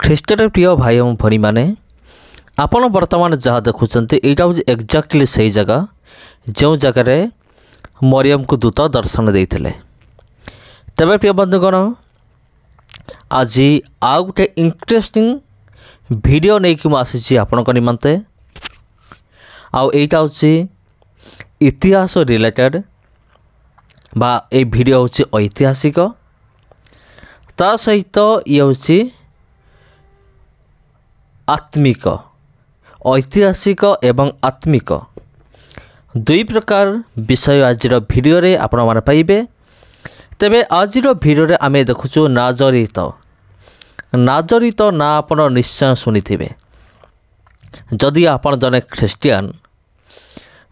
ଖ୍ରୀଷ୍ଟରେ ପ୍ରିୟ ଭାଇ ଏବଂ ଭଉଣୀମାନେ, ଆପଣ ବର୍ତ୍ତମାନ ଯାହା ଦେଖୁଛନ୍ତି ଏଇଟା ହେଉଛି ଏକ୍ଜାକ୍ଟଲି ସେଇ ଜାଗା ଯେଉଁ ଜାଗାରେ ମରିୟମକୁ ଦୂତ ଦର୍ଶନ ଦେଇଥିଲେ। ତେବେ ପ୍ରିୟ ବନ୍ଧୁଗଣ, ଆଜି ଆଉ ଗୋଟେ ଇଣ୍ଟରେଷ୍ଟିଂ ଭିଡ଼ିଓ ନେଇକି ମୁଁ ଆସିଛି ଆପଣଙ୍କ ନିମନ୍ତେ। ଆଉ ଏଇଟା ହେଉଛି ଇତିହାସ ରିଲେଟେଡ଼ ବା ଏଇ ଭିଡ଼ିଓ ହେଉଛି ଐତିହାସିକ। ତା ସହିତ ଇଏ ହେଉଛି ଆତ୍ମିକ। ଐତିହାସିକ ଏବଂ ଆତ୍ମିକ ଦୁଇ ପ୍ରକାର ବିଷୟ ଆଜିର ଭିଡ଼ିଓରେ ଆପଣମାନେ ପାଇବେ। ତେବେ ଆଜିର ଭିଡ଼ିଓରେ ଆମେ ଦେଖୁଛୁ ନାଜରିତ। ନାଜରିତ ନାଁ ଆପଣ ନିଶ୍ଚୟ ଶୁଣିଥିବେ। ଯଦି ଆପଣ ଜଣେ ଖ୍ରୀଷ୍ଟିଆନ,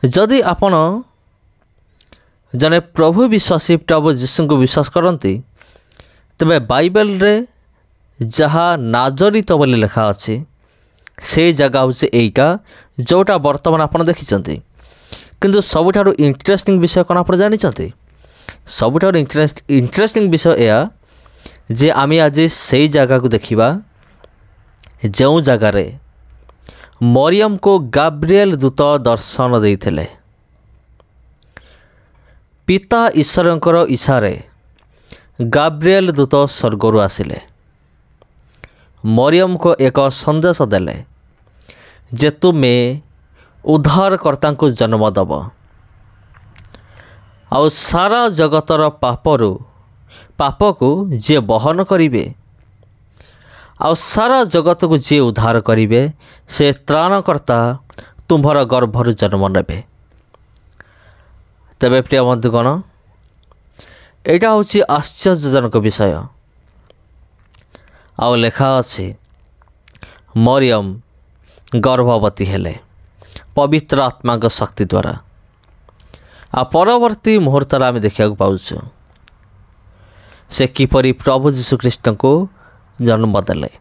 ଯଦି ଆପଣ ଜଣେ ପ୍ରଭୁ ବିଶ୍ୱାସୀ, ପ୍ରଭୁ ଯୀଶୁଙ୍କୁ ବିଶ୍ୱାସ କରନ୍ତି, ତେବେ ବାଇବେଲରେ ଯାହା ନାଜରିତ ବୋଲି ଲେଖା ଅଛି ସେ ଜାଗା ହେଉଛି ଏଇଟା ଯେଉଁଟା ବର୍ତ୍ତମାନ ଆପଣ ଦେଖିଛନ୍ତି। କିନ୍ତୁ ସବୁଠାରୁ ଇଣ୍ଟରେଷ୍ଟିଂ ବିଷୟ କ'ଣ ଆପଣ ଜାଣିଛନ୍ତି? ସବୁଠାରୁ ଇଣ୍ଟରେଷ୍ଟିଂ ବିଷୟ ଏହା ଯେ ଆମେ ଆଜି ସେଇ ଜାଗାକୁ ଦେଖିବା ଯେଉଁ ଜାଗାରେ ମରିୟମକୁ ଗାବ୍ରିଏଲ ଦୂତ ଦର୍ଶନ ଦେଇଥିଲେ। ପିତା ଈଶ୍ୱରଙ୍କର ଇଚ୍ଛାରେ ଗାବ୍ରିଏଲ ଦୂତ ସ୍ୱର୍ଗରୁ ଆସିଲେ, ମରିୟମକୁ ଏକ ସନ୍ଦେଶ ଦେଲେ ଯେ ତୁମେ ଉଦ୍ଧାରକର୍ତ୍ତାଙ୍କୁ ଜନ୍ମ ଦେବ, ଆଉ ସାରା ଜଗତର ପାପକୁ ଯିଏ ବହନ କରିବେ, ଆଉ ସାରା ଜଗତକୁ ଯିଏ ଉଦ୍ଧାର କରିବେ, ସେ ତ୍ରାଣକର୍ତ୍ତା ତୁମ୍ଭର ଗର୍ଭରୁ ଜନ୍ମ ନେବେ। ତେବେ ପ୍ରିୟ ବନ୍ଧୁଗଣ, ଏଇଟା ହେଉଛି ଆଶ୍ଚର୍ଯ୍ୟଜନକ ବିଷୟ। ଆଉ ଲେଖା ଅଛି ମରିୟମ ଗର୍ଭବତୀ ହେଲେ ପବିତ୍ର ଆତ୍ମାଙ୍କ ଶକ୍ତି ଦ୍ୱାରା। ଆଉ ପରବର୍ତ୍ତୀ ମୁହୂର୍ତ୍ତରେ ଆମେ ଦେଖିବାକୁ ପାଉଛୁ ସେ କିପରି ପ୍ରଭୁ ଯୀଶୁଖ୍ରୀଷ୍ଟଙ୍କୁ ଜନ୍ମ ଦେଲେ।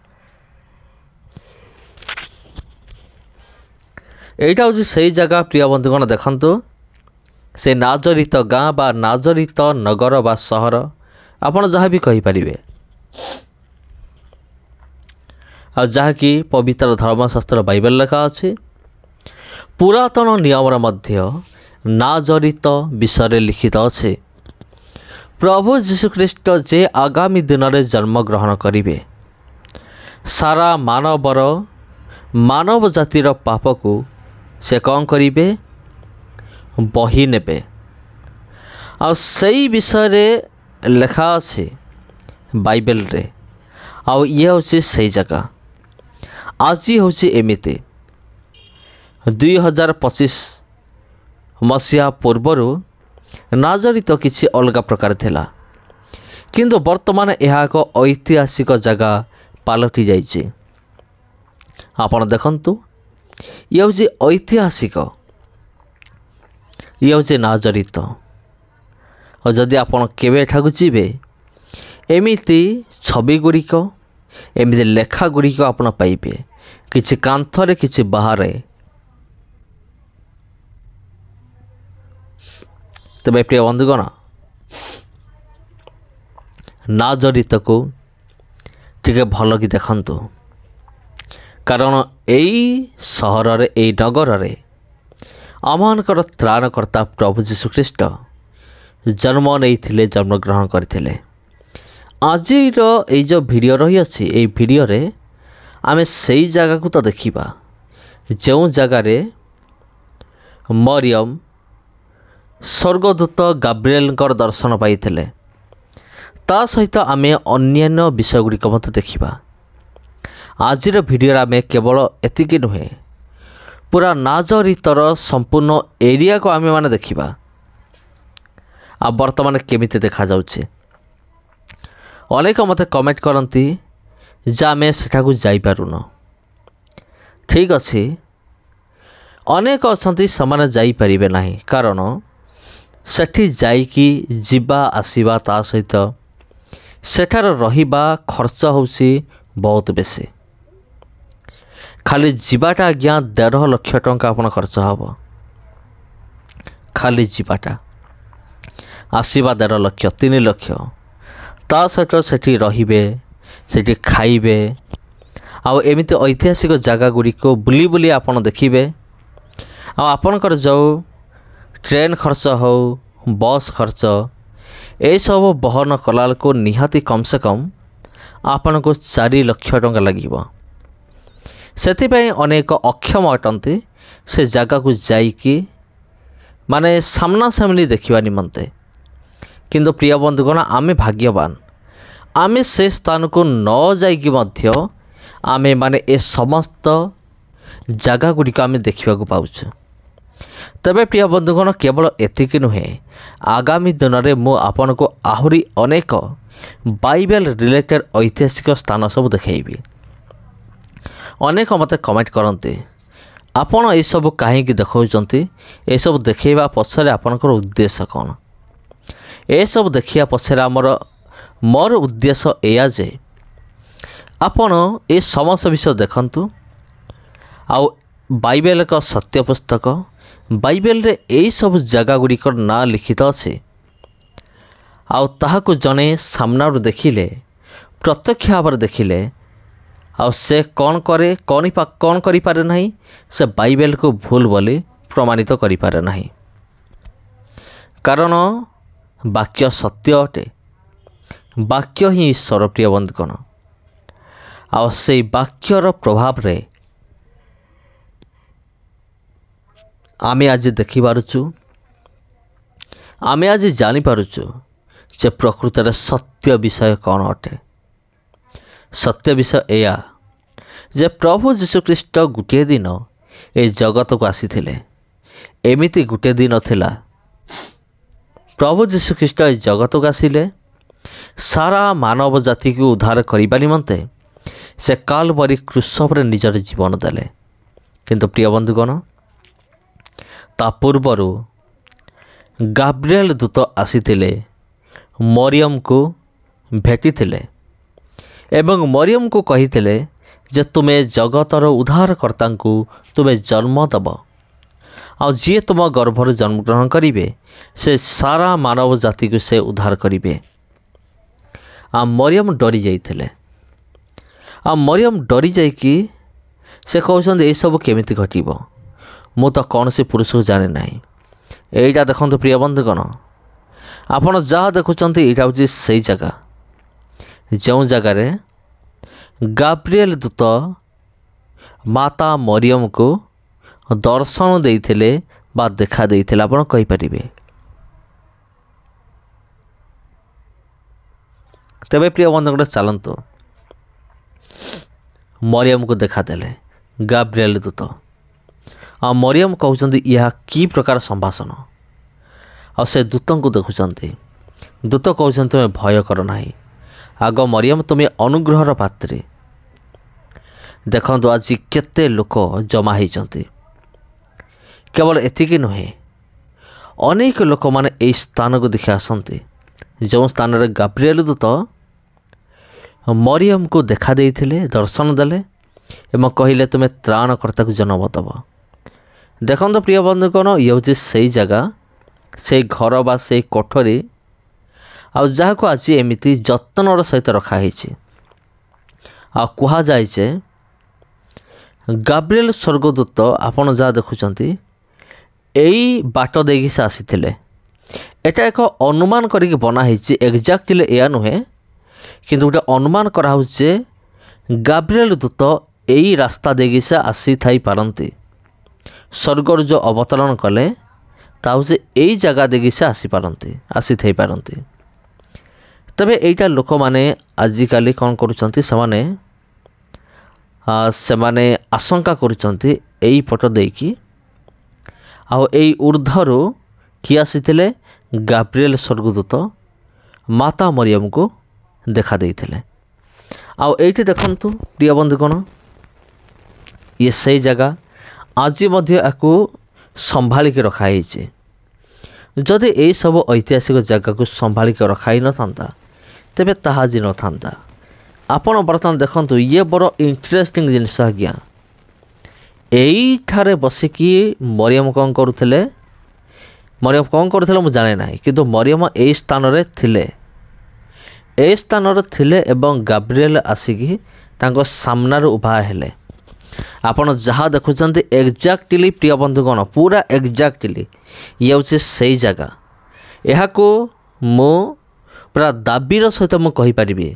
ଏଇଟା ହେଉଛି ସେଇ ଜାଗା ପ୍ରିୟ ବନ୍ଧୁଗଣ। ଦେଖନ୍ତୁ, ସେ ନାଜରିତ ଗାଁ ବା ନାଜରିତ ନଗର ବା ସହର, ଆପଣ ଯାହା ବି କହିପାରିବେ, ଆଉ ଯାହାକି ପବିତ୍ର ଧର୍ମଶାସ୍ତ୍ର ବାଇବେଲ ଲେଖା ଅଛି। ପୁରାତନ ନିୟମରେ ମଧ୍ୟ ନାଜରିତ ବିଷୟରେ ଲିଖିତ ଅଛି। ପ୍ରଭୁ ଯୀଶୁଖ୍ରୀଷ୍ଟ ଯେ ଆଗାମୀ ଦିନରେ ଜନ୍ମଗ୍ରହଣ କରିବେ, ସାରା ମାନବ ଜାତିର ପାପକୁ ସେ କ'ଣ କରିବେ? ବହି ନେବେ। ଆଉ ସେଇ ବିଷୟରେ ଲେଖା ଅଛି ବାଇବେଲରେ। ଆଉ ଇଏ ହେଉଛି ସେଇ ଜାଗା। ଆଜି ହେଉଛି ଏମିତି 2025 ମସିହା ପୂର୍ବରୁ ନାଜରିତ କିଛି ଅଲଗା ପ୍ରକାର ଥିଲା, କିନ୍ତୁ ବର୍ତ୍ତମାନ ଏହା ଏକ ଐତିହାସିକ ଜାଗା ପାଲଟି ଯାଇଛି। ଆପଣ ଦେଖନ୍ତୁ, ଇଏ ହେଉଛି ଐତିହାସିକ, ଇଏ ହେଉଛି ନାଜରିତ। ଆଉ ଯଦି ଆପଣ କେବେ ଏଠାକୁ ଯିବେ, ଏମିତି ଛବିଗୁଡ଼ିକ, ଏମିତି ଲେଖାଗୁଡ଼ିକ ଆପଣ ପାଇବେ, କିଛି କାନ୍ଥରେ, କିଛି ବାହାରେ। ତେବେ ପ୍ରିୟ ବନ୍ଧୁଗଣ, ନାଜରିତକୁ ଟିକେ ଭଲ କି ଦେଖନ୍ତୁ, କାରଣ ଏଇ ସହରରେ, ଏଇ ନଗରରେ ଆମମାନଙ୍କର ତ୍ରାଣକର୍ତ୍ତା ପ୍ରଭୁ ଯୀଶୁଖ୍ରୀଷ୍ଟ ଜନ୍ମ ନେଇଥିଲେ, ଜନ୍ମଗ୍ରହଣ କରିଥିଲେ। ଆଜିର ଏଇ ଯେଉଁ ଭିଡ଼ିଓ ରହିଅଛି, ଏଇ ଭିଡ଼ିଓରେ ଆମେ ସେଇ ଜାଗାକୁ ତ ଦେଖିବା ଯେଉଁ ଜାଗାରେ ମରିୟମ ସ୍ୱର୍ଗଦୂତ ଗାବ୍ରିଏଲଙ୍କର ଦର୍ଶନ ପାଇଥିଲେ। ତା ସହିତ ଆମେ ଅନ୍ୟାନ୍ୟ ବିଷୟଗୁଡ଼ିକ ମଧ୍ୟ ଦେଖିବା। ଆଜିର ଭିଡ଼ିଓରେ ଆମେ କେବଳ ଏତିକି ନୁହେଁ, ପୁରା ନାଜରିତର ସମ୍ପୂର୍ଣ୍ଣ ଏରିଆକୁ ଆମେମାନେ ଦେଖିବା। ଆଉ ବର୍ତ୍ତମାନ କେମିତି ଦେଖାଯାଉଛି? ଅନେକ ମୋତେ କମେଣ୍ଟ କରନ୍ତି ଯେ ଆମେ ସେଠାକୁ ଯାଇପାରୁନ। ଠିକ୍ ଅଛି, ଅନେକ ଅଛନ୍ତି ସେମାନେ ଯାଇପାରିବେ ନାହିଁ, କାରଣ ସେଠି ଯାଇକି ଯିବା ଆସିବା, ତା ସହିତ ସେଠାରେ ରହିବା ଖର୍ଚ୍ଚ ହେଉଛି ବହୁତ ବେଶୀ। ଖାଲି ଯିବାଟା ଆଜ୍ଞା 1.5 ଲକ୍ଷ ଟଙ୍କା ଆପଣ ଖର୍ଚ୍ଚ ହେବ। ଖାଲି ଯିବାଟା, ଆସିବା 1.5 ଲକ୍ଷ, 3 ଲକ୍ଷ। ତା ସହିତ ସେଠି ରହିବେ, ସେଠି ଖାଇବେ, ଆଉ ଏମିତି ଐତିହାସିକ ଜାଗା ଗୁଡ଼ିକୁ ବୁଲି ବୁଲି ଆପଣ ଦେଖିବେ। ଆଉ ଆପଣଙ୍କର ଯେଉଁ ଟ୍ରେନ୍ ଖର୍ଚ୍ଚ ହେଉ ବସ୍ ଖର୍ଚ୍ଚ ଏସବୁ ବହନ କଲାବେଳକୁ ନିହାତି କମ୍ ସେ କମ୍ ଆପଣଙ୍କୁ 4 ଲକ୍ଷ ଟଙ୍କା ଲାଗିବ। ସେଥିପାଇଁ ଅନେକ ଅକ୍ଷମ ଅଟନ୍ତି ସେ ଜାଗାକୁ ଯାଇକି ମାନେ ସାମ୍ନାସାମ୍ନି ଦେଖିବା ନିମନ୍ତେ। କିନ୍ତୁ ପ୍ରିୟ ବନ୍ଧୁଗଣ, ଆମେ ଭାଗ୍ୟବାନ, ଆମେ ସେ ସ୍ଥାନକୁ ନ ଯାଇକି ମଧ୍ୟ ଆମେ ମାନେ ଏ ସମସ୍ତ ଜାଗା ଗୁଡ଼ିକ ଆମେ ଦେଖିବାକୁ ପାଉଛୁ। ତେବେ ପ୍ରିୟ ବନ୍ଧୁଗଣ, କେବଳ ଏତିକି ନୁହେଁ, ଆଗାମୀ ଦିନରେ ମୁଁ ଆପଣଙ୍କୁ ଆହୁରି ଅନେକ ବାଇବେଲ ରିଲେଟେଡ୍ ଐତିହାସିକ ସ୍ଥାନ ସବୁ ଦେଖାଇବି। ଅନେକ ମୋତେ କମେଣ୍ଟ କରନ୍ତି, ଆପଣ ଏସବୁ କାହିଁକି ଦେଖାଉଛନ୍ତି? ଏସବୁ ଦେଖାଇବା ପଛରେ ଆପଣଙ୍କର ଉଦ୍ଦେଶ୍ୟ କ'ଣ? ଏସବୁ ଦେଖିବା ପଛରେ ମୋର ଉଦ୍ଦେଶ୍ୟ ଏଇଆ ଯେ ଆପଣ ଏ ସମସ୍ତ ବିଷୟ ଦେଖନ୍ତୁ। ଆଉ ବାଇବେଲ ଏକ ସତ୍ୟ ପୁସ୍ତକ। ବାଇବେଲରେ ଏହିସବୁ ଜାଗା ଗୁଡ଼ିକର ନାଁ ଲିଖିତ ଅଛି। ଆଉ ତାହାକୁ ଜଣେ ସାମ୍ନାରୁ ଦେଖିଲେ, ପ୍ରତ୍ୟକ୍ଷ ଭାବରେ ଦେଖିଲେ, ଆଉ ସେ କ'ଣ କରେ, କ'ଣ କରିପାରେ ନାହିଁ, ସେ ବାଇବେଲକୁ ଭୁଲ ବୋଲି ପ୍ରମାଣିତ କରିପାରେ ନାହିଁ। କାରଣ ବାକ୍ୟ ସତ୍ୟ ଅଟେ, ବାକ୍ୟ ହିଁ ଈଶ୍ୱର। ପ୍ରିୟ ବନ୍ଧୁଗଣ, ଆଉ ସେଇ ବାକ୍ୟର ପ୍ରଭାବରେ ଆମେ ଆଜି ଦେଖିପାରୁଛୁ, ଆମେ ଆଜି ଜାଣିପାରୁଛୁ ଯେ ପ୍ରକୃତରେ ସତ୍ୟ ବିଷୟ କ'ଣ ଅଟେ। ସତ୍ୟ ବିଷୟ ଏଇଆ ଯେ ପ୍ରଭୁ ଯୀଶୁଖ୍ରୀଷ୍ଟ ଗୋଟିଏ ଦିନ ଏ ଜଗତକୁ ଆସିଥିଲେ। ଏମିତି ଗୋଟିଏ ଦିନ ଥିଲା, ପ୍ରଭୁ ଯୀଶୁଖ୍ରୀଷ୍ଟ ଏ ଜଗତକୁ ଆସିଲେ ସାରା ମାନବ ଜାତିକୁ ଉଦ୍ଧାର କରିବା ନିମନ୍ତେ ସେ କାଲବାରୀ କ୍ରୁଶ ଉପରେ ନିଜର ଜୀବନ ଦେଲେ। କିନ୍ତୁ ପ୍ରିୟ ବନ୍ଧୁଗଣ, ତା ପୂର୍ବରୁ ଗାବ୍ରିଏଲ ଦୂତ ଆସିଥିଲେ, ମରିୟମକୁ ଭେଟିଥିଲେ ଏବଂ ମରିୟମକୁ କହିଥିଲେ ଯେ ତୁମେ ଜଗତର ଉଦ୍ଧାରକର୍ତ୍ତାଙ୍କୁ ତୁମେ ଜନ୍ମ ଦେବ। ଆଉ ଯିଏ ତୁମ ଗର୍ଭରୁ ଜନ୍ମଗ୍ରହଣ କରିବେ ସେ ସାରା ମାନବ ଜାତିକୁ ସେ ଉଦ୍ଧାର କରିବେ। ଆଉ ମରିୟମ ଡରି ଯାଇଥିଲେ। ଆଉ ମରିୟମ ଡରି ଯାଇକି ସେ କହୁଛନ୍ତି ଏସବୁ କେମିତି ଘଟିବ? ମୁଁ ତ କୌଣସି ପୁରୁଷକୁ ଜାଣେ ନାହିଁ। ଏଇଟା ଦେଖନ୍ତୁ ପ୍ରିୟ ବନ୍ଧୁଗଣ, ଆପଣ ଯାହା ଦେଖୁଛନ୍ତି ଏଇଟା ହେଉଛି ସେଇ ଜାଗା ଯେଉଁ ଜାଗାରେ ଗାବ୍ରିଏଲ ଦୂତ ମାତା ମରିୟମକୁ ଦର୍ଶନ ଦେଇଥିଲେ ବା ଦେଖା ଦେଇଥିଲେ। ଆପଣ କହିପାରିବେ। ତେବେ ପ୍ରିୟ ବନ୍ଧୁଗଣ, ଚାଲନ୍ତୁ ମରିୟମକୁ ଦେଖାଦେଲେ ଗାବ୍ରିଏଲ ଦୂତ। ଆଉ ମରିୟମ କହୁଛନ୍ତି ଏହା କି ପ୍ରକାର ସମ୍ଭାଷଣ? ଆଉ ସେ ଦୂତଙ୍କୁ ଦେଖୁଛନ୍ତି। ଦୂତ କହୁଛନ୍ତି ତୁମେ ଭୟ କର ନାହିଁ। ଆଗ ମରିୟମ, ତୁମେ ଅନୁଗ୍ରହର ପାତ୍ରୀ। ଦେଖନ୍ତୁ ଆଜି କେତେ ଲୋକ ଜମା ହେଇଛନ୍ତି। କେବଳ ଏତିକି ନୁହେଁ, ଅନେକ ଲୋକମାନେ ଏହି ସ୍ଥାନକୁ ଦେଖି ଆସନ୍ତି ଯେଉଁ ସ୍ଥାନରେ ଗାବ୍ରିଏଲ ଦୂତ ମରିୟମକୁ ଦେଖା ଦେଇଥିଲେ, ଦର୍ଶନ ଦେଲେ ଏବଂ କହିଲେ ତୁମେ ତ୍ରାଣକର୍ତ୍ତାକୁ ଜନ୍ମ ଦେବ। ଦେଖନ୍ତୁ ପ୍ରିୟ ବନ୍ଧୁଗଣ, ଇଏ ହେଉଛି ସେଇ ଜାଗା, ସେଇ ଘର ବା ସେଇ କୋଠରୀ, ଆଉ ଯାହାକୁ ଆଜି ଏମିତି ଯତ୍ନର ସହିତ ରଖାହେଇଛି। ଆଉ କୁହାଯାଏ ଯେ ଗାବ୍ରିଏଲ ସ୍ୱର୍ଗଦୂତ, ଆପଣ ଯାହା ଦେଖୁଛନ୍ତି, ଏଇ ବାଟ ଦେଇକି ସେ ଆସିଥିଲେ। ଏଟା ଏକ ଅନୁମାନ କରିକି ବନା ହେଇଛି, ଏକ୍ଜାକ୍ଟଲି ଏଇଆ ନୁହେଁ, କିନ୍ତୁ ଗୋଟେ ଅନୁମାନ କରାହେଉଛି ଯେ ଗାବ୍ରିଏଲ ଦୂତ ଏଇ ରାସ୍ତା ଦେଇକି ସେ ଆସିଥାଇପାରନ୍ତି। ସ୍ୱର୍ଗରୁ ଯେଉଁ ଅବତରଣ କଲେ ତା ହେଉଛି ଏଇ ଜାଗା ଦେଇକି ସେ ଆସିଥାଇପାରନ୍ତି। ତେବେ ଏଇଟା ଲୋକମାନେ ଆଜିକାଲି କ'ଣ କରୁଛନ୍ତି, ସେମାନେ ଆଶଙ୍କା କରୁଛନ୍ତି ଏଇ ପଟ ଦେଇକି। ଆଉ ଏଇ ଉର୍ଦ୍ଧ୍ୱରୁ କିଏ ଆସିଥିଲେ? ଗାବ୍ରିଏଲ ସ୍ୱର୍ଗଦୂତ ମାତା ମରିୟମକୁ ଦେଖା ଦେଇଥିଲେ। ଆଉ ଏଇଠି ଦେଖନ୍ତୁ ପ୍ରିୟ ବନ୍ଧୁଗଣ, ଇଏ ସେଇ ଜାଗା, ଆଜି ମଧ୍ୟ ୟାକୁ ସମ୍ଭାଳିକି ରଖାହେଇଛି। ଯଦି ଏହିସବୁ ଐତିହାସିକ ଜାଗାକୁ ସମ୍ଭାଳିକି ରଖାହେଇନଥାନ୍ତା ତେବେ ତାହା ଆଜି ନଥାନ୍ତା। ଆପଣ ବର୍ତ୍ତମାନ ଦେଖନ୍ତୁ, ଇଏ ବଡ଼ ଇଣ୍ଟରେଷ୍ଟିଂ ଜିନିଷ ଆଜ୍ଞା। ଏଇଠାରେ ବସିକି ମରିୟମ କ'ଣ କରୁଥିଲେ ମୁଁ ଜାଣେ ନାହିଁ, କିନ୍ତୁ ମରିୟମ ଏଇ ସ୍ଥାନରେ ଥିଲେ ଏବଂ ଗାବ୍ରିଏଲ ଆସିକି ତାଙ୍କ ସାମ୍ନାରେ ଉଭା ହେଲେ। ଆପଣ ଯାହା ଦେଖୁଛନ୍ତି ଏକ୍ଜାକ୍ଟଲି ପ୍ରିୟ ବନ୍ଧୁଗଣ, ପୁରା ଏକ୍ଜାକ୍ଟଲି ଇଏ ହେଉଛି ସେଇ ଜାଗା। ଏହାକୁ ମୁଁ ପୁରା ଦାବିର ସହିତ ମୁଁ କହିପାରିବି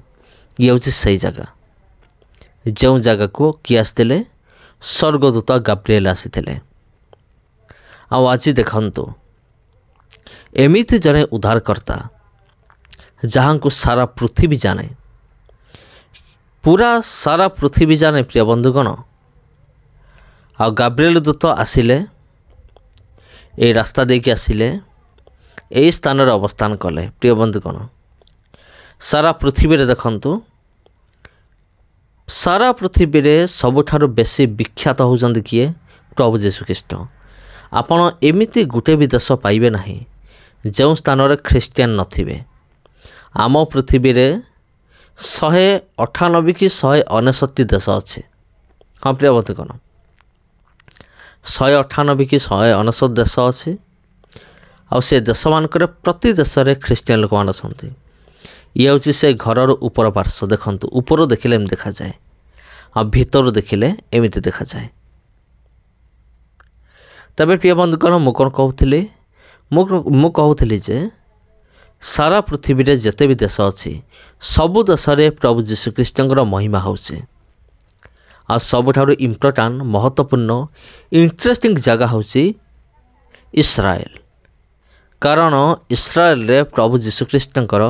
ଇଏ ହେଉଛି ସେଇ ଜାଗା, ଯେଉଁ ଜାଗାକୁ କିଏ ଆସିଥିଲେ? ସ୍ୱର୍ଗଦୂତ ଗାବ୍ରିଏଲ ଆସିଥିଲେ। ଆଉ ଆଜି ଦେଖନ୍ତୁ, ଏମିତି ଜଣେ ଉଦ୍ଧାରକର୍ତ୍ତା ଯାହାଙ୍କୁ ସାରା ପୃଥିବୀ ଜାଣେ, ପୁରା ସାରା ପୃଥିବୀ ଜାଣେ ପ୍ରିୟ ବନ୍ଧୁଗଣ। ଆଉ ଗାବ୍ରିଏଲ ଦୂତ ଆସିଲେ, ଏଇ ରାସ୍ତା ଦେଇକି ଆସିଲେ, ଏହି ସ୍ଥାନରେ ଅବସ୍ଥାନ କଲେ। ପ୍ରିୟ ବନ୍ଧୁଗଣ, ସାରା ପୃଥିବୀରେ ଦେଖନ୍ତୁ, ସାରା ପୃଥିବୀରେ ସବୁଠାରୁ ବେଶୀ ବିଖ୍ୟାତ ହେଉଛନ୍ତି କିଏ? ପ୍ରଭୁ ଯୀଶୁଖ୍ରୀଷ୍ଟ। ଆପଣ ଏମିତି ଗୋଟେ ବି ଦେଶ ପାଇବେ ନାହିଁ ଯେଉଁ ସ୍ଥାନରେ ଖ୍ରୀଷ୍ଟିଆନ ନଥିବେ। ଆମ ପୃଥିବୀରେ 198 କି 169 ଦେଶ ଅଛି। ହଁ ପ୍ରିୟ ବନ୍ଧୁଗଣ, 198 କି 169 ଦେଶ ଅଛି। ଆଉ ସେ ଦେଶମାନଙ୍କରେ ପ୍ରତି ଦେଶରେ ଖ୍ରୀଷ୍ଟିଆନ ଲୋକମାନେ ଅଛନ୍ତି। ଇଏ ହେଉଛି ସେ ଘରର ଉପର ପାର୍ଶ୍ୱ। ଦେଖନ୍ତୁ, ଉପରୁ ଦେଖିଲେ ଏମିତି ଦେଖାଯାଏ, ଆଉ ଭିତରୁ ଦେଖିଲେ ଏମିତି ଦେଖାଯାଏ। ତେବେ ପ୍ରିୟ ବନ୍ଧୁଗଣ, ମୁଁ କ'ଣ କହୁଥିଲି? ମୁଁ କହୁଥିଲି ଯେ ସାରା ପୃଥିବୀରେ ଯେତେ ବି ଦେଶ ଅଛି, ସବୁ ଦେଶରେ ପ୍ରଭୁ ଯୀଶୁଖ୍ରୀଷ୍ଟଙ୍କର ମହିମା ହେଉଛି। ଆଉ ସବୁଠାରୁ ଇମ୍ପୋର୍ଟାଣ୍ଟ, ମହତ୍ତ୍ୱପୂର୍ଣ୍ଣ, ଇଣ୍ଟରେଷ୍ଟିଂ ଜାଗା ହେଉଛି ଇସ୍ରାଏଲ। କାରଣ ଇସ୍ରାଏଲରେ ପ୍ରଭୁ ଯୀଶୁଖ୍ରୀଷ୍ଟଙ୍କର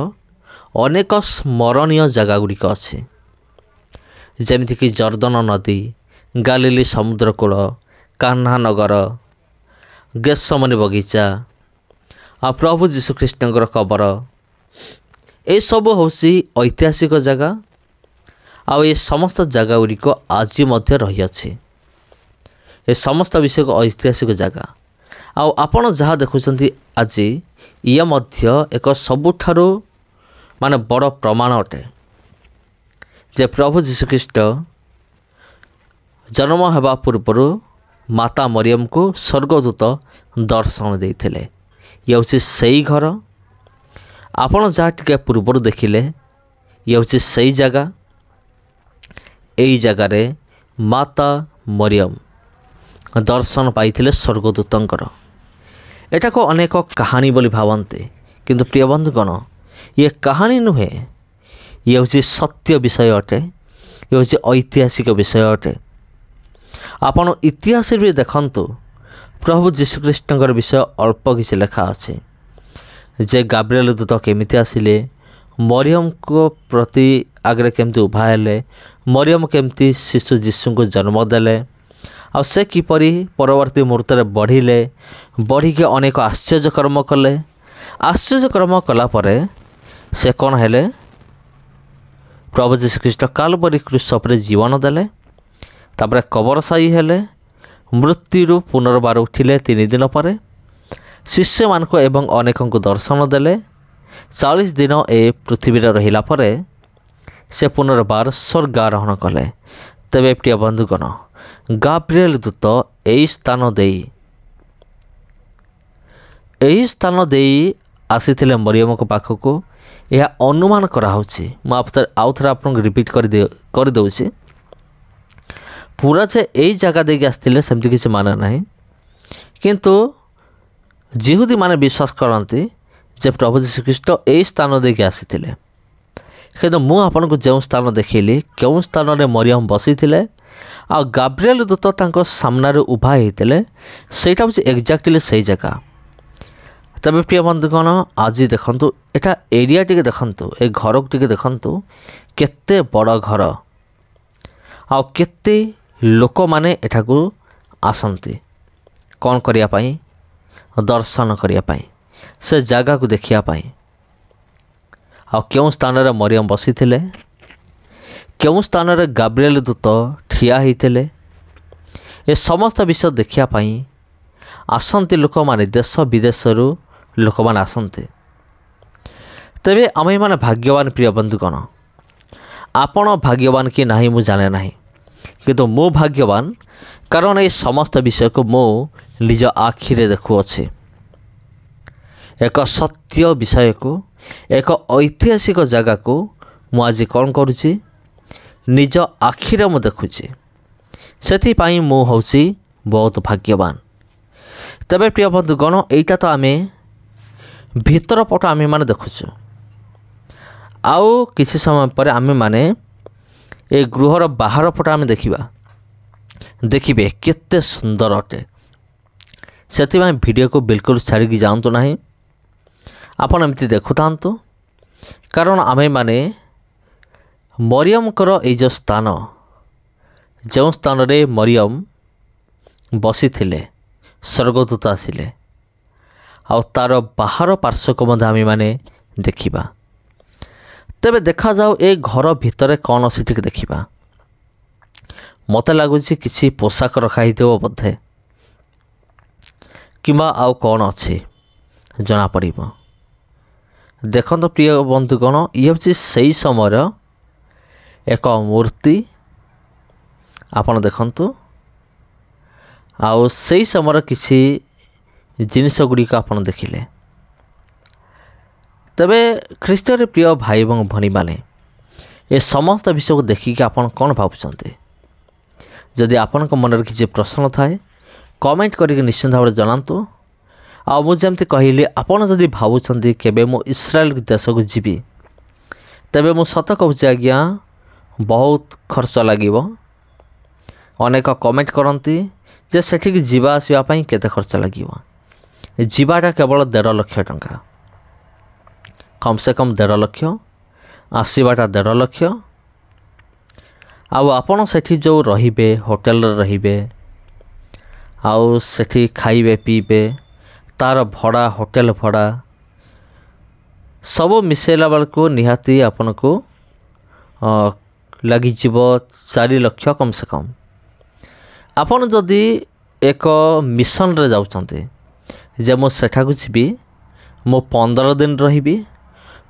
ଅନେକ ସ୍ମରଣୀୟ ଜାଗା ଗୁଡ଼ିକ ଅଛି, ଯେମିତିକି ଜର୍ଦ୍ଦନ ନଦୀ, ଗାଲିଲି ସମୁଦ୍ରକୂଳ, କାହ୍ନା ନଗର, ଗେତ୍ସେମନୀ ବଗିଚା, ଆଉ ପ୍ରଭୁ ଯୀଶୁଖ୍ରୀଷ୍ଟଙ୍କର କବର। ଏସବୁ ହେଉଛି ଐତିହାସିକ ଜାଗା। ଆଉ ଏ ସମସ୍ତ ଜାଗା ଗୁଡ଼ିକ ଆଜି ମଧ୍ୟ ରହିଅଛି। ଏ ସମସ୍ତ ବିଷୟକୁ ଐତିହାସିକ ଜାଗା। ଆଉ ଆପଣ ଯାହା ଦେଖୁଛନ୍ତି ଆଜି, ଇଏ ମଧ୍ୟ ଏକ ସବୁଠାରୁ ବଡ଼ ପ୍ରମାଣ ଅଟେ ଯେ ପ୍ରଭୁ ଯୀଶୁଖ୍ରୀଷ୍ଟ ଜନ୍ମ ହେବା ପୂର୍ବରୁ ମାତା ମରିୟମକୁ ସ୍ୱର୍ଗଦୂତ ଦର୍ଶନ ଦେଇଥିଲେ। ଇଏ ହେଉଛି ସେଇ ଘର। ଆପଣ ଯାହା ଟିକେ ପୂର୍ବରୁ ଦେଖିଲେ, ଇଏ ହେଉଛି ସେଇ ଜାଗା। ଏଇ ଜାଗାରେ ମାତା ମରିୟମ ଦର୍ଶନ ପାଇଥିଲେ ସ୍ୱର୍ଗଦୂତଙ୍କର। ଏଟାକୁ ଅନେକ କାହାଣୀ ବୋଲି ଭାବନ୍ତି, କିନ୍ତୁ ପ୍ରିୟ ବନ୍ଧୁଗଣ, ଇଏ କାହାଣୀ ନୁହେଁ, ଇଏ ହେଉଛି ସତ୍ୟ ବିଷୟ ଅଟେ। ଇଏ ହେଉଛି ଐତିହାସିକ ବିଷୟ ଅଟେ। ଆପଣ ଇତିହାସରେ ବି ଦେଖନ୍ତୁ, ପ୍ରଭୁ ଯୀଶୁଖ୍ରୀଷ୍ଟଙ୍କର ବିଷୟ ଅଳ୍ପ କିଛି ଲେଖା ଅଛି ଯେ ଗାବ୍ରିଏଲ ଦୂତ କେମିତି ଆସିଲେ, ମରିୟମଙ୍କ ପ୍ରତି ଆଗରେ କେମିତି ଉଭା ହେଲେ, ମରିୟମ କେମିତି ଶିଶୁ ଯୀଶୁଙ୍କୁ ଜନ୍ମ ଦେଲେ, ଆଉ ସେ କିପରି ପରବର୍ତ୍ତୀ ମୁହୂର୍ତ୍ତରେ ବଢ଼ିଲେ, ବଢ଼ିକି ଅନେକ ଆଶ୍ଚର୍ଯ୍ୟକର୍ମ କଲେ। ଆଶ୍ଚର୍ଯ୍ୟକର୍ମ କଲା ପରେ ସେ କ'ଣ ହେଲେ? ପ୍ରଭୁ ଯୀଶୁଖ୍ରୀଷ୍ଟ କାଲବରୀ କ୍ରୁଶ ଉପରେ ଜୀବନ ଦେଲେ, ତାପରେ କବରସାଇ ହେଲେ, ମୃତ୍ୟୁରୁ ପୁନର୍ବାର ଉଠିଲେ 3 ଦିନ ପରେ, ଶିଷ୍ୟମାନଙ୍କୁ ଏବଂ ଅନେକଙ୍କୁ ଦର୍ଶନ ଦେଲେ। 40 ଦିନ ଏ ପୃଥିବୀରେ ରହିଲା ପରେ ସେ ପୁନର୍ବାର ସ୍ୱର୍ଗାରୋହଣ କଲେ। ତେବେ ପ୍ରିୟ ବନ୍ଧୁଗଣ, ଗାବ୍ରିଏଲ ଦୂତ ଏହି ସ୍ଥାନ ଦେଇ ଆସିଥିଲେ ମରିୟମଙ୍କ ପାଖକୁ। ଏହା ଅନୁମାନ କରାହେଉଛି। ମୁଁ ଆଉ ଥରେ ଆପଣଙ୍କୁ ରିପିଟ୍ କରିଦେଉଛି। ପୁରା ଯେ ଏଇ ଜାଗା ଦେଇକି ଆସିଥିଲେ ସେମିତି କିଛି ମାନେ ନାହିଁ, କିନ୍ତୁ ଯିହୁଦୀମାନେ ବିଶ୍ୱାସ କରନ୍ତି ଯେ ପ୍ରଭୁ ଯୀଶୁଖ୍ରୀଷ୍ଟ ଏହି ସ୍ଥାନ ଦେଇକି ଆସିଥିଲେ। କିନ୍ତୁ ମୁଁ ଆପଣଙ୍କୁ ଯେଉଁ ସ୍ଥାନ ଦେଖେଇଲି, କେଉଁ ସ୍ଥାନରେ ମରିୟମ ବସିଥିଲେ ଆଉ ଗାବ୍ରିଏଲ ଦୂତ ତାଙ୍କ ସାମ୍ନାରେ ଉଭା ହେଇଥିଲେ, ସେଇଟା ହେଉଛି ଏକ୍ଜାକ୍ଟଲି ସେଇ ଜାଗା। ତେବେ ପ୍ରିୟ ବନ୍ଧୁଗଣ, ଆଜି ଦେଖନ୍ତୁ, ଏଟା ଏରିଆ ଟିକେ ଦେଖନ୍ତୁ, ଏ ଘରକୁ ଟିକେ ଦେଖନ୍ତୁ, କେତେ ବଡ଼ ଘର ଆଉ କେତେ ଲୋକମାନେ ଏଠାକୁ ଆସନ୍ତି। କ'ଣ କରିବା ପାଇଁ? ଦର୍ଶନ କରିବା ପାଇଁ, ସେ ଜାଗାକୁ ଦେଖିବା ପାଇଁ। ଆଉ କେଉଁ ସ୍ଥାନରେ ମରିୟମ ବସିଥିଲେ, କେଉଁ ସ୍ଥାନରେ ଗାବ୍ରିଏଲ ଦୂତ ଠିଆ ହୋଇଥିଲେ, ଏ ସମସ୍ତ ବିଷୟ ଦେଖିବା ପାଇଁ ଆସନ୍ତି ଲୋକମାନେ। ଦେଶ ବିଦେଶରୁ ଲୋକମାନେ ଆସନ୍ତି। ତେବେ ଆମେମାନେ ଭାଗ୍ୟବାନ ପ୍ରିୟ ବନ୍ଧୁଗଣ। ଆପଣ ଭାଗ୍ୟବାନ କି ନାହିଁ ମୁଁ ଜାଣେ ନାହିଁ, କିନ୍ତୁ ମୁଁ ଭାଗ୍ୟବାନ, କାରଣ ଏ ସମସ୍ତ ବିଷୟକୁ ମୁଁ ନିଜ ଆଖିରେ ଦେଖୁଅଛି। ଏକ ସତ୍ୟ ବିଷୟକୁ, ଏକ ଐତିହାସିକ ଜାଗାକୁ ମୁଁ ଆଜି କ'ଣ କରୁଛି? निज आखिरे मु देखुची सेथिपाई मु होउची बहुत भाग्यवान। तबे प्रिय बंधुगण एटा तो आमे भीतर पट आमे माने देखुछु आउ किसी समय पर आमे माने ए गृहर बाहर पट आमे देखिबे केते सुंदर अटे। सेथिपाई वीडियो को बिल्कुल छाड़ी जातु ना आपण एमती देखुतांतु कारण आमे माने मरियम कर ए जो स्थान जो स्थान रे मरियम बसी थिले स्वर्गदूत आसिले आ तार बाहर पार्श्व को मध्य आमे माने देखिबा। तेबे देखा जाओ ए घर भितर कौन अच्छी देखा मत लगुच किसी पोशाक रखाई बोधे किंबा आउ कौन अच्छी जना पड़। देखो तो प्रिय बंधुगण ये हूँ से समय एक मूर्ति आपण देखंतु आउ से समय किसी जिनिस गुड़िक आपण देखिले। तबे ख्रीष्ट प्रिय भाई और भनी माने ए समस्त विषय को देखिक आपण कौन भावुंटे जदि आपण मन किसी प्रश्न थाए कमेंट करके निश्चित भाव जनातु। आ मुझे कहली आपण जदि भावुंट केबे मु इस्राएल देश को जीवी तेबे मु सत कहूँ आज्ञा बहुत खर्च लगिब। अनेक कमेंट करती जे सेठिक जीवा आसवाई केते खर्च लगिब जीवाटा केवल 1.5 लाख टंका कम से कम 1.5 लाख आसवाटा 1.5 लाख। आउ आपण सेठी जो रहिबे होटल रहिबे आउ सेठी खाइबे पीबे तार भड़ा होटल भड़ा सब मिसेला बेलू निहाती आपन को लगी 4 लाख कम से कम। आपन जदि एक मिशन रे जाउछन्ते जे मो सेठा को जीवी मो 15 दिन रहिबी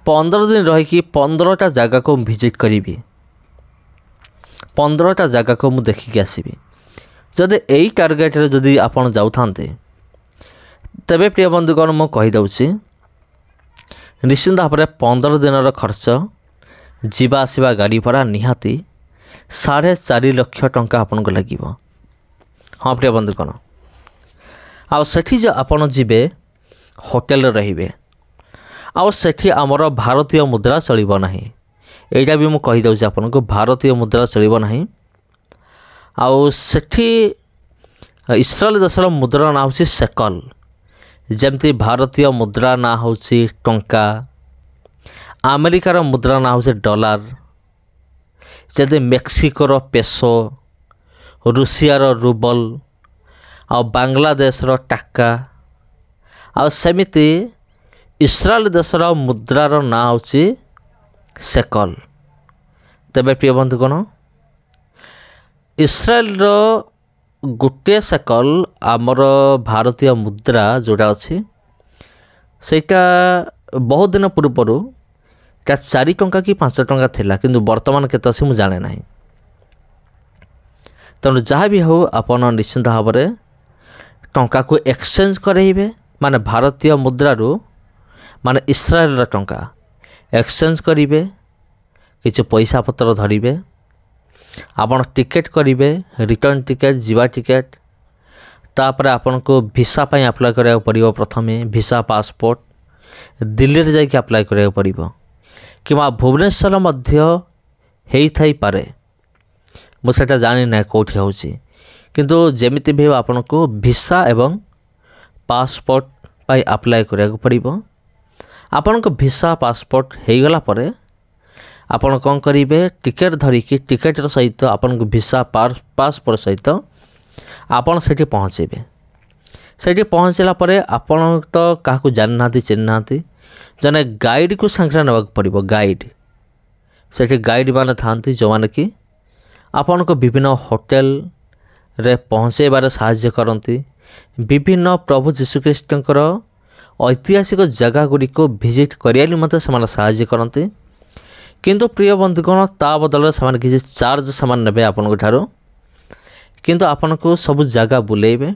15 दिन रही 15टा जगह को विजिट करी 15टा जगह को मु देखिक आसबि जदि यही टार्गेट रे जदि आपन जाउथान्ते तेबे प्रिय बंधुगण मु कहि दउछि निश्चिंत भाव में 15 दिन खर्च जीवा आसवा गाड़ी भड़ा निहाती 4.5 लाख टंका आपन को लगे। हाँ प्रिय बंधुगण आउ सेठी जो आपन जीवे होटल रहिबे आउ सेठी आमर भारतीय मुद्रा चलिबो नाही एटा भी मु कहि दउछि आपन को भारतीय मुद्रा चलिबो नाही। आउ सेठी इस्राएल देशर मुद्रा ना होछि शेकल जमती भारतीय मुद्रा ना होछि टंका अमेरिकार मुद्रा ना होछि डॉलर जदि मेक्सिकोर पेसो रूसियार रूबल आ बांग्लादेशर टाका आ सेमिति इस्राएल देशर मुद्रार ना होछि शेकल। तेबे प्रिय बंधुगण इस्राएल गोटे शेकल आमर भारतीय मुद्रा जोड़ा अच्छी सेटा बहुत दिन पूर्वर 4 टंका कि 5 टंका थिला किंतु वर्तमान केते अछि मु जाने नाही। तेणु जहाँ भी हो आपन निश्चिंत भाव में टंका को एक्सचेंज करेइबे माने भारतीय मुद्रा रू माने इस्राएल टंका एक्सचेंज करिवे किछ पैसा पत्र धरिबे आपन टिकेट करिवे रिटर्न टिकेट जीवा टिकेट तापर आपन को वीसा पई अप्लाई करिया पड़िबो। प्रथमे वीसा पासपोर्ट दिल्ली रे जाई के अप्लाई करिया पड़िबो किमा भुवनेश्वर मध्य हेई थाई पारे मु सेटा जानि ना कोठी होउची किंतु जेमिति भी आपन को वीसा एवं पासपोर्ट पई अप्लाई करिया पड़िबो। आपन को वीसा पासपोर्ट हेई गला परे आपन कौन करेंगे टिकेट धरिकी टिकेट सहित आपन को वीसा पासपोर्ट सहित आपन सेठी पहुँचे सेठी पहुँचला परे आपन तो क्या जानना चिन्हना जने गाइड को सांगे ना पड़ो गाइड सेठी गाइड माने थांती जो माने कि आपन को विभिन्न होटल रे पहुँचेबार साहाय्य करती विभिन्न प्रभु जीशुख्रीष्टर ऐतिहासिक जगह गुड़ी को विजिट करिया निमंते से साहाय्य करती किंतु प्रिय बंधुगण ता बदल से किसी चार्ज सामान नेबे आपन को ठारो किंतु आपन को सब जगह बुलेबे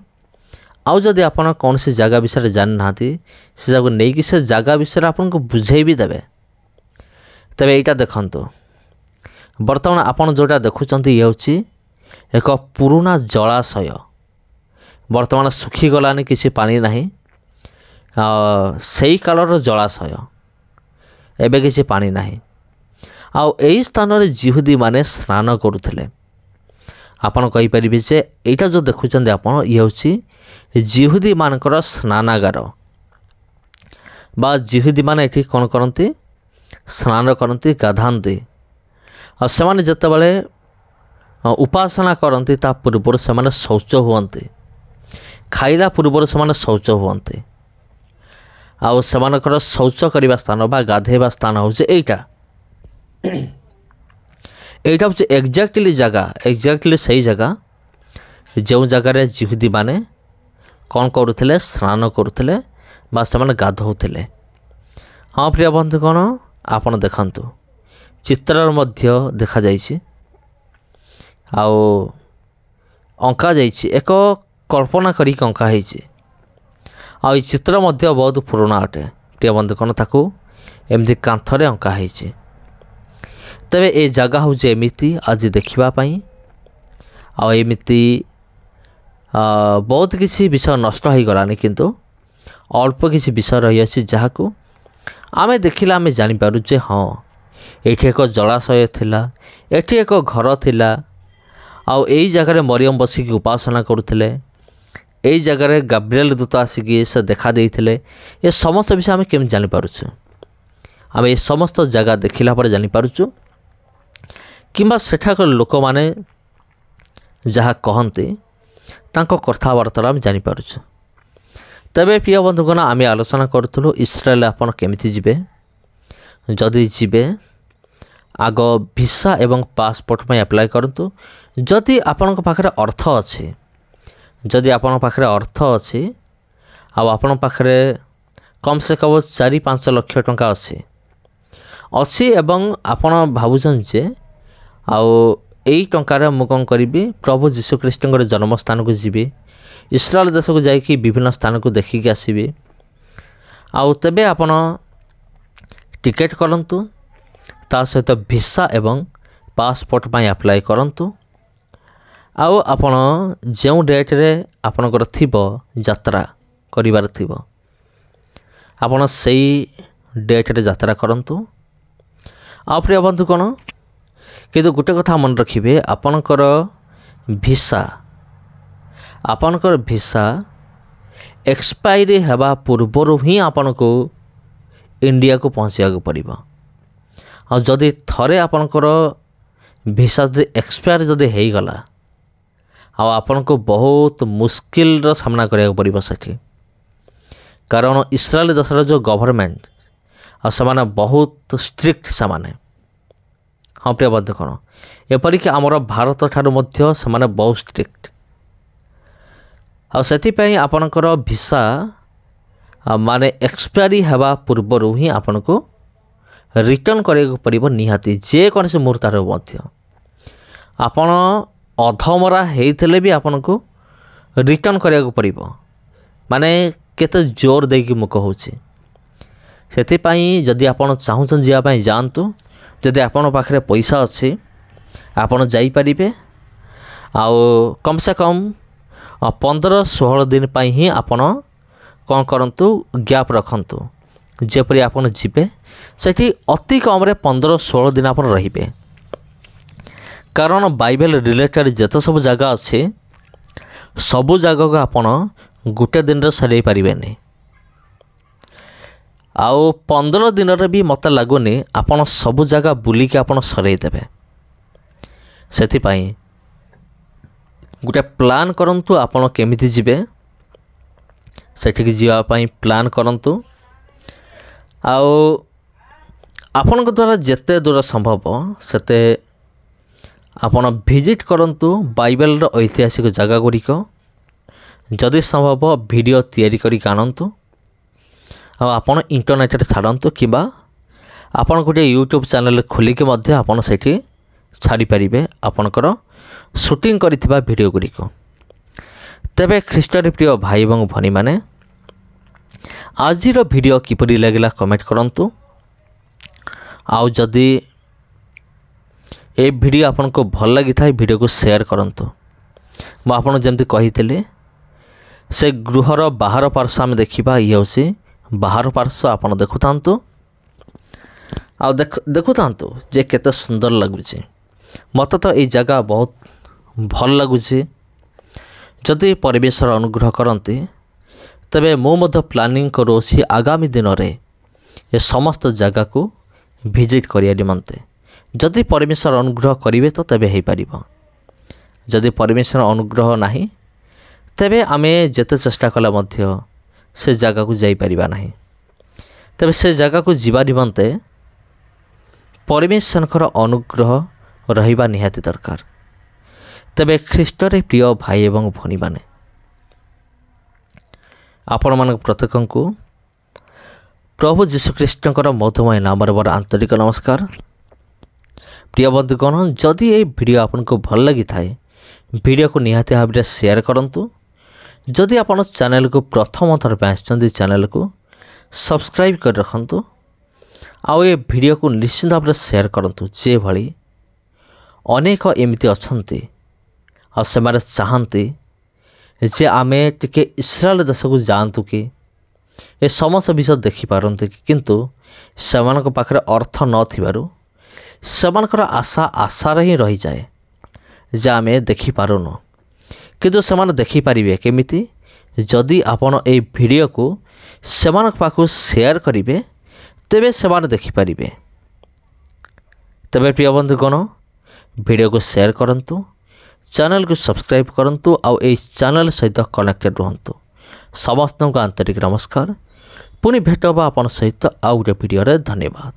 आउ जदि आपन कौन सी जगह विषय जान ना से जगह नहीं कि से जगह विषय आपन को बुझे भी देबे। तबे एटा देखंतु ବର୍ତ୍ତମାନ ଆପଣ ଯେଉଁଟା ଦେଖୁଛନ୍ତି ଇଏ ହେଉଛି ଏକ ପୁରୁଣା ଜଳାଶୟ। ବର୍ତ୍ତମାନ ଶୁଖିଗଲାନି, କିଛି ପାଣି ନାହିଁ। ସେଇ କାଳର ଜଳାଶୟ, ଏବେ କିଛି ପାଣି ନାହିଁ। ଆଉ ଏହି ସ୍ଥାନରେ ଜିହୁଦୀମାନେ ସ୍ନାନ କରୁଥିଲେ। ଆପଣ କହିପାରିବେ ଯେ ଏଇଟା ଯେଉଁ ଦେଖୁଛନ୍ତି ଆପଣ, ଇଏ ହେଉଛି ଜିହୁଦୀମାନଙ୍କର ସ୍ନାନାଗାର, ବା ଜିହୁଦୀମାନେ ଏଠି କ'ଣ କରନ୍ତି? ସ୍ନାନ କରନ୍ତି, ଗାଧାନ୍ତି। ଆଉ ସେମାନେ ଯେତେବେଳେ ଉପାସନା କରନ୍ତି ତା ପୂର୍ବରୁ ସେମାନେ ଶୌଚ ହୁଅନ୍ତି। ଖାଇଲା ପୂର୍ବରୁ ସେମାନେ ଶୌଚ ହୁଅନ୍ତି। ଆଉ ସେମାନଙ୍କର ଶୌଚ କରିବା ସ୍ଥାନ ବା ଗାଧୋଇବା ସ୍ଥାନ ହେଉଛି ଏଇଟା। ଏଇଟା ହେଉଛି ଏକ୍ଜାକ୍ଟଲି ସେଇ ଜାଗା ଯେଉଁ ଜାଗାରେ ଜିହୁଦୀମାନେ କ'ଣ କରୁଥିଲେ? ସ୍ନାନ କରୁଥିଲେ ବା ସେମାନେ ଗାଧୋଉଥିଲେ। ହଁ ପ୍ରିୟ ବନ୍ଧୁଗଣ, ଆପଣ ଦେଖନ୍ତୁ, ଚିତ୍ରରେ ମଧ୍ୟ ଦେଖାଯାଇଛି ଆଉ ଅଙ୍କା ଯାଇଛି, ଏକ କଳ୍ପନା କରିକି ଅଙ୍କା ହେଇଛି। ଆଉ ଏ ଚିତ୍ର ମଧ୍ୟ ବହୁତ ପୁରୁଣା ଅଟେ ପ୍ରିୟ ବନ୍ଧୁଗଣ, ତାକୁ ଏମିତି କାନ୍ଥରେ ଅଙ୍କା ହେଇଛି। ତେବେ ଏ ଜାଗା ହେଉଛି ଏମିତି ଆଜି ଦେଖିବା ପାଇଁ। ଆଉ ଏମିତି ବହୁତ କିଛି ବିଷୟ ନଷ୍ଟ ହୋଇଗଲାଣି, କିନ୍ତୁ ଅଳ୍ପ କିଛି ବିଷୟ ରହିଅଛି ଯାହାକୁ ଆମେ ଦେଖିଲେ ଆମେ ଜାଣିପାରୁ ଯେ ହଁ, ଏଇଠି ଏକ ଜଳାଶୟ ଥିଲା, ଏଠି ଏକ ଘର ଥିଲା, ଆଉ ଏଇ ଜାଗାରେ ମରିୟମ ବସିକି ଉପାସନା କରୁଥିଲେ, ଏଇ ଜାଗାରେ ଗାବ୍ରିଏଲ ଦୂତ ଆସିକି ସେ ଦେଖା ଦେଇଥିଲେ। ଏ ସମସ୍ତ ବିଷୟ ଆମେ କେମିତି ଜାଣିପାରୁଛୁ? ଆମେ ଏ ସମସ୍ତ ଜାଗା ଦେଖିଲା ପରେ ଜାଣିପାରୁଛୁ, କିମ୍ବା ସେଠାକାର ଲୋକମାନେ ଯାହା କହନ୍ତି ତାଙ୍କ କଥାବାର୍ତ୍ତାରେ ଆମେ ଜାଣିପାରୁଛୁ। ତେବେ ପ୍ରିୟ ବନ୍ଧୁଗଣ, ଆମେ ଆଲୋଚନା କରୁଥିଲୁ ଇସ୍ରାଏଲ ଆପଣ କେମିତି ଯିବେ। ଯଦି ଯିବେ, ଆଗ ଭିସା ଏବଂ ପାସପୋର୍ଟ ପାଇଁ ଆପ୍ଲାଏ କରନ୍ତୁ। ଯଦି ଆପଣଙ୍କ ପାଖରେ ଅର୍ଥ ଅଛି, ଆଉ ଆପଣଙ୍କ ପାଖରେ କମ୍ ସେ କମ୍ 4-5 ଲକ୍ଷ ଟଙ୍କା ଅଛି ଏବଂ ଆପଣ ଭାବୁଛନ୍ତି ଯେ ଆଉ ଏଇ ଟଙ୍କାରେ ମୁଁ କ'ଣ କରିବି? ପ୍ରଭୁ ଯୀଶୁଖ୍ରୀଷ୍ଟଙ୍କର ଜନ୍ମସ୍ଥାନକୁ ଯିବି, ଇସ୍ରାଏଲ ଦେଶକୁ ଯାଇକି ବିଭିନ୍ନ ସ୍ଥାନକୁ ଦେଖିକି ଆସିବି। ଆଉ ତେବେ ଆପଣ ଟିକେଟ୍ କରନ୍ତୁ, ତା ସହିତ ଭିସା ଏବଂ ପାସପୋର୍ଟ ପାଇଁ ଆପ୍ଲାଏ କରନ୍ତୁ। ଆଉ ଆପଣ ଯେଉଁ ଡେଟ୍ରେ ଆପଣଙ୍କର ଥିବ, ଯାତ୍ରା କରିବାର ଥିବ, ଆପଣ ସେଇ ଡେଟ୍ରେ ଯାତ୍ରା କରନ୍ତୁ। ଆଉ ପ୍ରିୟ ବନ୍ଧୁଗଣ, କିନ୍ତୁ ଗୋଟେ କଥା ମନେ ରଖିବେ, ଆପଣଙ୍କର ଭିସା ଏକ୍ସପାୟରି ହେବା ପୂର୍ବରୁ ହିଁ ଆପଣଙ୍କୁ ଇଣ୍ଡିଆକୁ ପହଞ୍ଚିବାକୁ ପଡ଼ିବ। ଆଉ ଯଦି ଥରେ ଆପଣଙ୍କର ଭିସା ଯଦି ଏକ୍ସପାୟାର ଯଦି ହେଇଗଲା, ଆଉ ଆପଣଙ୍କୁ ବହୁତ ମୁସ୍କିଲର ସାମ୍ନା କରିବାକୁ ପଡ଼ିବ ସେଠି। କାରଣ ଇସ୍ରାଏଲ ଦେଶର ଯେଉଁ ଗଭର୍ଣ୍ଣମେଣ୍ଟ, ଆଉ ସେମାନେ ବହୁତ ଷ୍ଟ୍ରିକ୍ଟ ସେମାନେ। ହଁ ପ୍ରିୟ ବନ୍ଧୁଗଣ, ଏପରିକି ଆମର ଭାରତ ଠାରୁ ମଧ୍ୟ ସେମାନେ ବହୁତ ଷ୍ଟ୍ରିକ୍ଟ। ଆଉ ସେଥିପାଇଁ ଆପଣଙ୍କର ଭିସା ମାନେ ଏକ୍ସପାୟରି ହେବା ପୂର୍ବରୁ ହିଁ ଆପଣଙ୍କୁ ରିଟର୍ଣ୍ଣ କରିବାକୁ ପଡ଼ିବ ନିହାତି, ଯେକୌଣସି ମୁହୂର୍ତ୍ତରେ ମଧ୍ୟ। ଆପଣ ଅଧମରା ହେଇଥିଲେ ବି ଆପଣଙ୍କୁ ରିଟର୍ଣ୍ଣ କରିବାକୁ ପଡ଼ିବ। ମାନେ କେତେ ଜୋର ଦେଇକି ମୁଁ କହୁଛି। ସେଥିପାଇଁ ଯଦି ଆପଣ ଚାହୁଁଛନ୍ତି ଯିବା ପାଇଁ ଯାଆନ୍ତୁ। ଯଦି ଆପଣଙ୍କ ପାଖରେ ପଇସା ଅଛି ଆପଣ ଯାଇପାରିବେ। ଆଉ କମ୍ ସେ କମ୍ 15-16 ଦିନ ପାଇଁ ହିଁ ଆପଣ କ'ଣ କରନ୍ତୁ, ଗ୍ୟାପ୍ ରଖନ୍ତୁ। ଯେପରି ଆପଣ ଯିବେ ସେଠି ଅତି କମ୍ରେ 15-16 ଦିନ ଆପଣ ରହିବେ। କାରଣ ବାଇବେଲ ରିଲେଟେଡ଼ ଯେତେ ସବୁ ଜାଗା ଅଛି, ସବୁ ଜାଗାକୁ ଆପଣ ଗୋଟେ ଦିନରେ ସରେଇ ପାରିବେନି। ଆଉ 15 ଦିନରେ ବି ମୋତେ ଲାଗୁନି ଆପଣ ସବୁ ଜାଗା ବୁଲିକି ଆପଣ ସରେଇ ଦେବେ। ସେଥିପାଇଁ ଗୋଟେ ପ୍ଲାନ୍ କରନ୍ତୁ, ଆପଣ କେମିତି ଯିବେ, ସେଠିକି ଯିବା ପାଇଁ ପ୍ଲାନ୍ କରନ୍ତୁ। ଆଉ ଆପଣଙ୍କ ଦ୍ୱାରା ଯେତେ ଦୂର ସମ୍ଭବ ସେତେ ଆପଣ ଭିଜିଟ୍ କରନ୍ତୁ ବାଇବେଲର ଐତିହାସିକ ଜାଗା ଗୁଡ଼ିକ। ଯଦି ସମ୍ଭବ ଭିଡ଼ିଓ ତିଆରି କରିକି ଆଣନ୍ତୁ, ଆଉ ଆପଣ ଇଣ୍ଟରନେଟ୍ରେ ଛାଡ଼ନ୍ତୁ, କିମ୍ବା ଆପଣ ଗୋଟିଏ ୟୁଟ୍ୟୁବ୍ ଚ୍ୟାନେଲ୍ ଖୋଲିକି ମଧ୍ୟ ଆପଣ ସେଠି ଛାଡ଼ିପାରିବେ ଆପଣଙ୍କର ସୁଟିଂ କରିଥିବା ଭିଡ଼ିଓ ଗୁଡ଼ିକ। ତେବେ ଖ୍ରୀଷ୍ଟରେ ପ୍ରିୟ ଭାଇ ଏବଂ ଭଉଣୀମାନେ, ଆଜିର ଭିଡ଼ିଓ କିପରି ଲାଗିଲା କମେଣ୍ଟ କରନ୍ତୁ। ଆଉ ଯଦି ए वीडियो आपको भल लगी था वीडियो को शेयर करंतु मु आपन जमती कही से गृहर बाहर पार्श्व आम देखा ये हूँ बाहर पार्श्व आपन देखु आ देखु जे केते सुंदर लगुच मत तो ये जगह बहुत भल लगुच जदि परिवेशर अनुग्रह करती तेबे मु प्लानिंग करोसी आगामी दिन में ये समस्त जगह को विजिट करिया निमंते जदि परमेश्वर अनुग्रह करिवे तो तेबे हो पार जदि परमेश्वर अनुग्रह नहीं तेबे आमे जेते चेष्टा कला मध्य से जगह को जाई परिबा नहीं तेबे से जगह को जीवा निमंते परमेश्वर अनुग्रह रहिबा निहाती दरकार। तेबे ख्रीष्टरे प्रिय भाई एवं भनी माने आपण मान प्रत्येक को प्रभु जीशुख्रीष्टर मधुमय नाम मोर आंतरिक नमस्कार। प्रिय बंधुगण जदि ये वीडियो आपको भल लगी थाए वीडियो को निहाती भाव में शेयर करंतु जदि आपण चैनल को प्रथम थर पे आछंती चैनल को सब्सक्राइब कर रखंतु आउ ये वीडियो को निश्चित भाव में शेयर करंतु जे भली अनेक एमती अछंती आ से चाहती जे आमे टिके इस्राएल देश को जातु कि ए समस्त विषय देखिपारती किंतु सेमानक पाखरे अर्थ नथिबारु सेमानकर आशा आशार ही रही जाए जे आमे देखिपारुनु किंतु सेमाने देखिपारिबे केमिति जदि आपण ए वीडियो को सेमानक पाखु शेयर करिवे तेबे सेमाने देखिपारिबे। तेबे प्रिय बंधुगण वीडियो को शेयर करंतु चैनल को सब्सक्राइब करंतु आउ ए चैनल सहित कनेक्टेड रहंतु। समस्त को आंतरिक नमस्कार। पुणी भेट होबा आपन सहित आउ गोटे वीडियो रे। धन्यवाद।